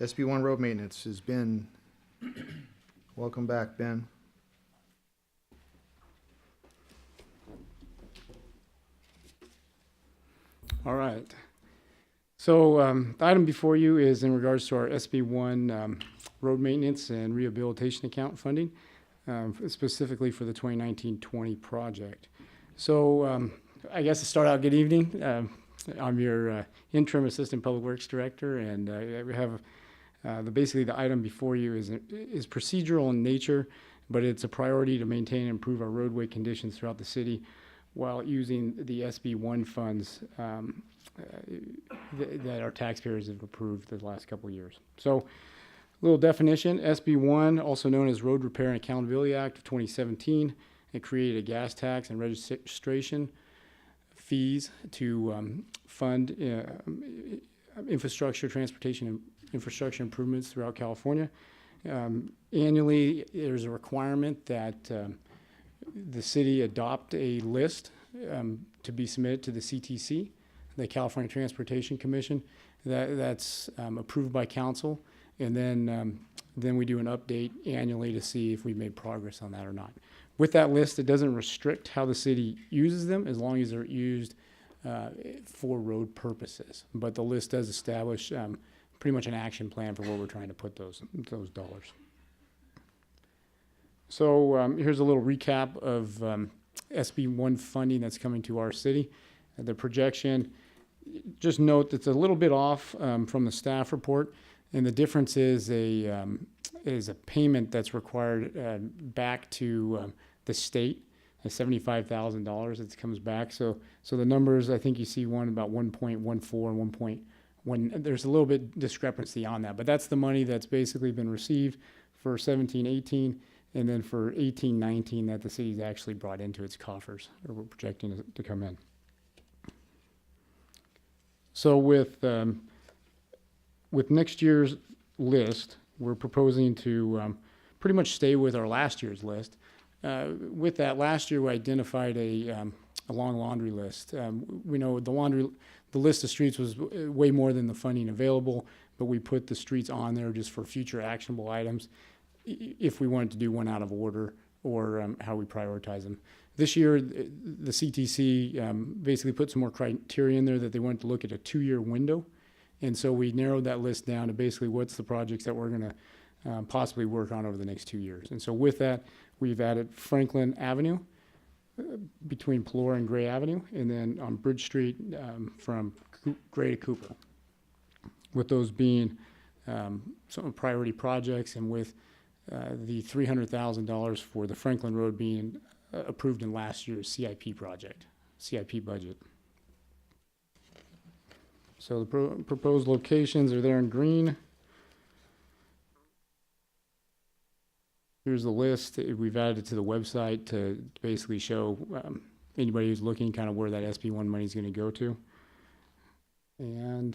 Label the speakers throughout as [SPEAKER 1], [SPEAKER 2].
[SPEAKER 1] SB1 road maintenance has been, welcome back, Ben.
[SPEAKER 2] All right. So the item before you is in regards to our SB1 road maintenance and rehabilitation account funding, specifically for the 2019-20 project. So I guess to start out, good evening. I'm your interim assistant public works director, and we have basically the item before you is procedural in nature, but it's a priority to maintain and improve our roadway conditions throughout the city while using the SB1 funds that our taxpayers have approved the last couple of years. So, a little definition: SB1, also known as Road Repair and Accountability Act of 2017, it created a gas tax and registration fees to fund infrastructure, transportation, and infrastructure improvements throughout California. Annually, there's a requirement that the city adopt a list to be submitted to the CTC, the California Transportation Commission. That's approved by council, and then we do an update annually to see if we've made progress on that or not. With that list, it doesn't restrict how the city uses them as long as they're used for road purposes. But the list does establish pretty much an action plan for where we're trying to put those dollars. So here's a little recap of SB1 funding that's coming to our city. The projection, just note that's a little bit off from the staff report, and the difference is a payment that's required back to the state, $75,000 that comes back. So the numbers, I think you see one about 1.14 and 1.1. There's a little bit discrepancy on that, but that's the money that's basically been received for 17-18. And then for 18-19 that the city's actually brought into its coffers, or we're projecting to come in. So with next year's list, we're proposing to pretty much stay with our last year's list. With that, last year we identified a long laundry list. We know the list of streets was way more than the funding available, but we put the streets on there just for future actionable items, if we wanted to do one out of order or how we prioritize them. This year, the CTC basically put some more criteria in there that they wanted to look at a 2-year window. And so we narrowed that list down to basically what's the projects that we're going to possibly work on over the next 2 years. And so with that, we've added Franklin Avenue between Pelora and Gray Avenue, and then on Bridge Street from Gray to Cooper, with those being some priority projects, and with the $300,000 for the Franklin Road being approved in last year's CIP budget. So the proposed locations are there in green. Here's the list. We've added it to the website to basically show anybody who's looking kind of where that SB1 money is going to go to. And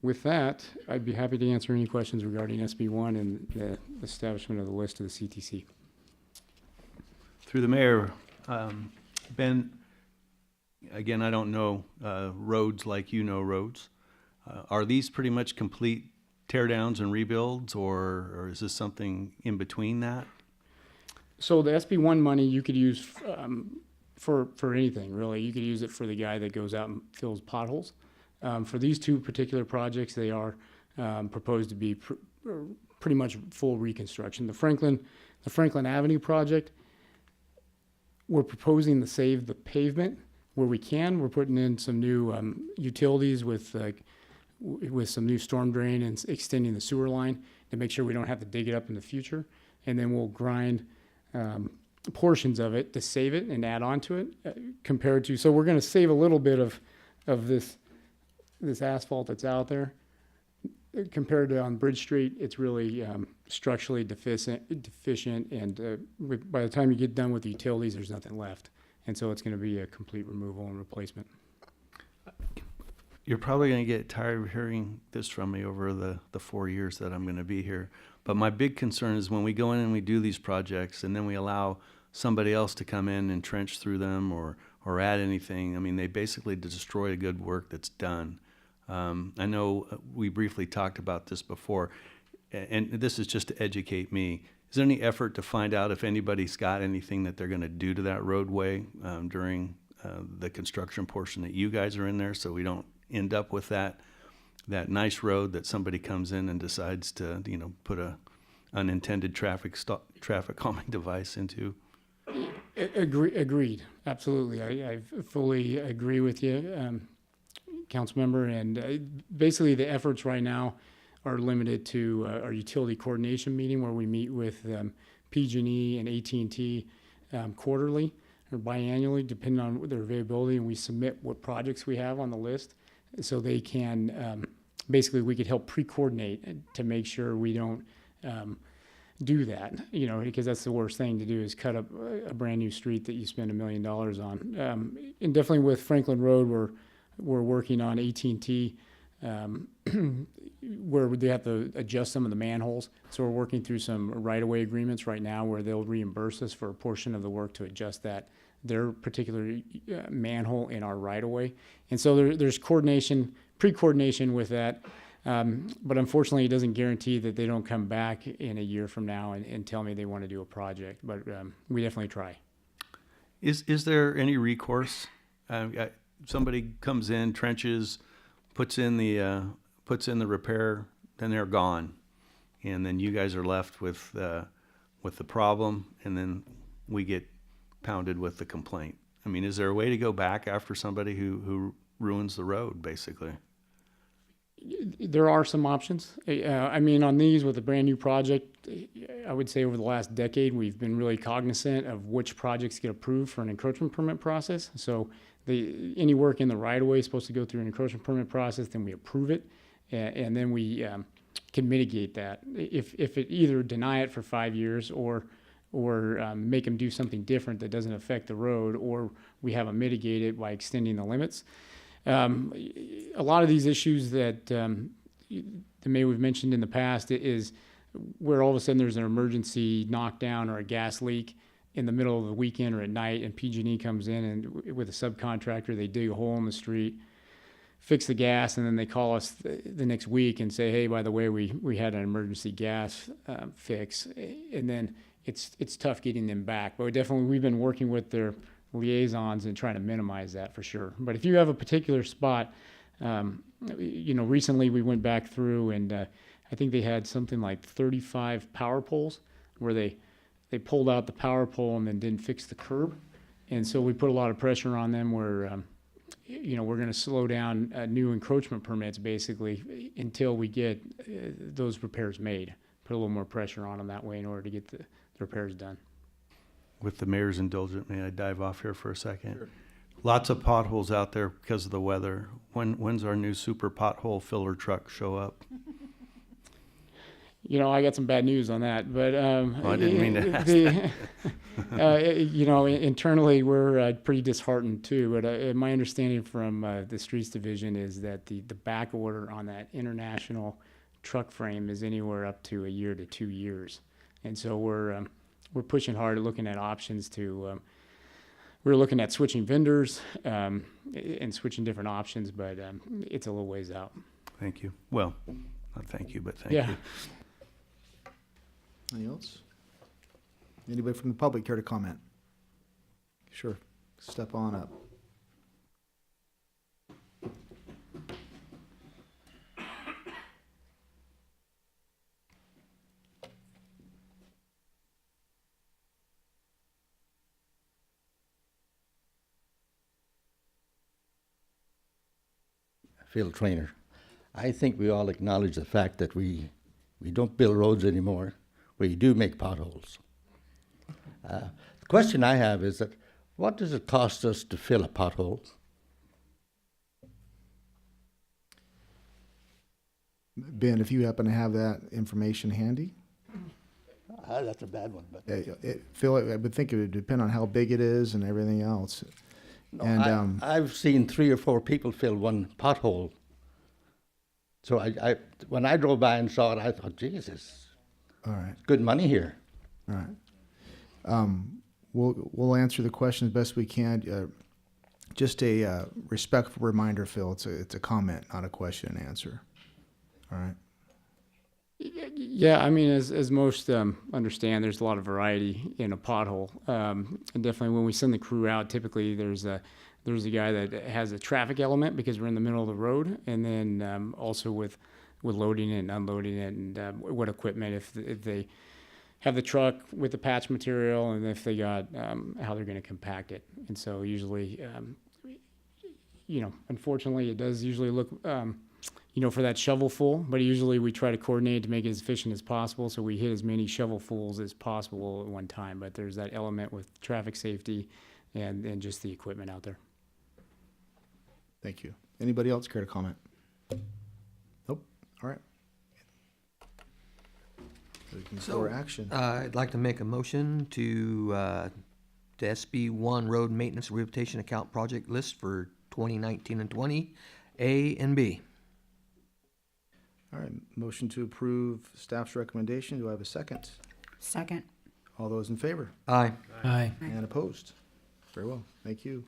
[SPEAKER 2] with that, I'd be happy to answer any questions regarding SB1 and the establishment of the list of the CTC.
[SPEAKER 3] Through the mayor, Ben, again, I don't know roads like you know roads. Are these pretty much complete tear downs and rebuilds, or is this something in between that?
[SPEAKER 2] So the SB1 money you could use for anything, really. You could use it for the guy that goes out and fills potholes. For these two particular projects, they are proposed to be pretty much full reconstruction. The Franklin Avenue project, we're proposing to save the pavement where we can. We're putting in some new utilities with some new storm drain and extending the sewer line to make sure we don't have to dig it up in the future. And then we'll grind portions of it to save it and add on to it so we're going to save a little bit of this asphalt that's out there. Compared to on Bridge Street, it's really structurally deficient, and by the time you get done with the utilities, there's nothing left. And so it's going to be a complete removal and replacement.
[SPEAKER 3] You're probably going to get tired of hearing this from me over the 4 years that I'm going to be here. But my big concern is when we go in and we do these projects and then we allow somebody else to come in and trench through them or add anything. I mean, they basically destroy the good work that's done. I know we briefly talked about this before, and this is just to educate me. Is there any effort to find out if anybody's got anything that they're going to do to that roadway during the construction portion that you guys are in there, so we don't end up with that nice road that somebody comes in and decides to, put a unintended traffic calming device into?
[SPEAKER 2] Agreed, absolutely. I fully agree with you, council member. And basically the efforts right now are limited to our utility coordination meeting where we meet with PG&E and AT&T quarterly or biannually, depending on their availability, and we submit what projects we have on the list so they can, basically we could help pre-coordinate to make sure we don't do that, because that's the worst thing to do is cut up a brand new street that you spend $1 million on. And definitely with Franklin Road, we're working on AT&T where they have to adjust some of the manholes. So we're working through some right-of-way agreements right now where they'll reimburse us for a portion of the work to adjust their particular manhole in our right-of-way. And so there's pre-coordination with that. But unfortunately, it doesn't guarantee that they don't come back in a year from now and tell me they want to do a project. But we definitely try.
[SPEAKER 3] Is there any recourse? Somebody comes in, trenches, puts in the repair, then they're gone, and then you guys are left with the problem, and then we get pounded with the complaint. I mean, is there a way to go back after somebody who ruins the road, basically?
[SPEAKER 2] There are some options. I mean, on these with a brand new project, I would say over the last decade, we've been really cognizant of which projects get approved for an encroachment permit process. So any work in the right of way is supposed to go through an encroachment permit process, then we approve it, and then we can mitigate that. If it either deny it for 5 years or make them do something different that doesn't affect the road, or we have them mitigate it by extending the limits. A lot of these issues that maybe we've mentioned in the past is where all of a sudden there's an emergency knockdown or a gas leak in the middle of the weekend or at night, and PG&E comes in and with a subcontractor, they dig a hole in the street, fix the gas, and then they call us the next week and say, hey, by the way, we had an emergency gas fix, and then it's tough getting them back. But we've been working with their liaisons and trying to minimize that for sure. But if you have a particular spot, recently we went back through and I think they had something like 35 power poles where they pulled out the power pole and then didn't fix the curb. And so we put a lot of pressure on them where, we're going to slow down new encroachment permits basically until we get those repairs made. Put a little more pressure on them that way in order to get the repairs done.
[SPEAKER 3] With the mayor's indulgence, may I dive off here for a second? Sure. Lots of potholes out there because of the weather. When's our new super pothole filler truck show up?
[SPEAKER 2] I got some bad news on that, but
[SPEAKER 3] I didn't mean to ask that.
[SPEAKER 2] Internally we're pretty disheartened too. But my understanding from the streets division is that the back order on that international truck frame is anywhere up to a year to 2 years, and so we're pushing hard at looking at options to. We're looking at switching vendors and switching different options, but it's a little ways out.
[SPEAKER 3] Thank you. Well, not thank you, but thank
[SPEAKER 2] Yeah.
[SPEAKER 3] you.
[SPEAKER 1] Anything else? Anybody from the public care to comment? Sure. Step on up.
[SPEAKER 4] Field trainer. I think we all acknowledge the fact that we don't build roads anymore. We do make potholes. The question I have is that what does it cost us to fill a pothole?
[SPEAKER 1] Ben, if you happen to have that information handy?
[SPEAKER 4] That's a bad one. But
[SPEAKER 1] Phil, I would think it would depend on how big it is and everything else.
[SPEAKER 4] no,
[SPEAKER 1] And
[SPEAKER 4] I've seen 3 or 4 people fill one pothole. So I when I drove by and saw it, I thought, Jesus,
[SPEAKER 1] all right,
[SPEAKER 4] good money here.
[SPEAKER 1] all right. We'll answer the question as best we can. Just a respectful reminder, Phil, it's a comment, not a question and answer. All right?
[SPEAKER 2] Yeah, I mean, as most understand, there's a lot of variety in a pothole. And definitely when we send the crew out, typically there's a guy that has a traffic element because we're in the middle of the road, and then also with loading it and unloading it, and what equipment, if they have the truck with the patch material, and if they got how they're going to compact it. And so usually, unfortunately, it does usually look, for that shovelful, but usually we try to coordinate to make it as efficient as possible, so we hit as many shovelfuls as possible at one time. But there's that element with traffic safety and just the equipment out there.
[SPEAKER 1] Thank you. Anybody else care to comment? Nope. All right. We can
[SPEAKER 5] So,
[SPEAKER 1] for action.
[SPEAKER 5] I'd like to make a motion to SB1 Road Maintenance Rehabilitation Account Project List for 2019 and 20, A and B.
[SPEAKER 1] All right. Motion to approve staff's recommendation. Do I have a second?
[SPEAKER 6] Second.
[SPEAKER 1] All those in favor?
[SPEAKER 5] Aye.
[SPEAKER 6] Aye.
[SPEAKER 1] And opposed? Very well. Thank you.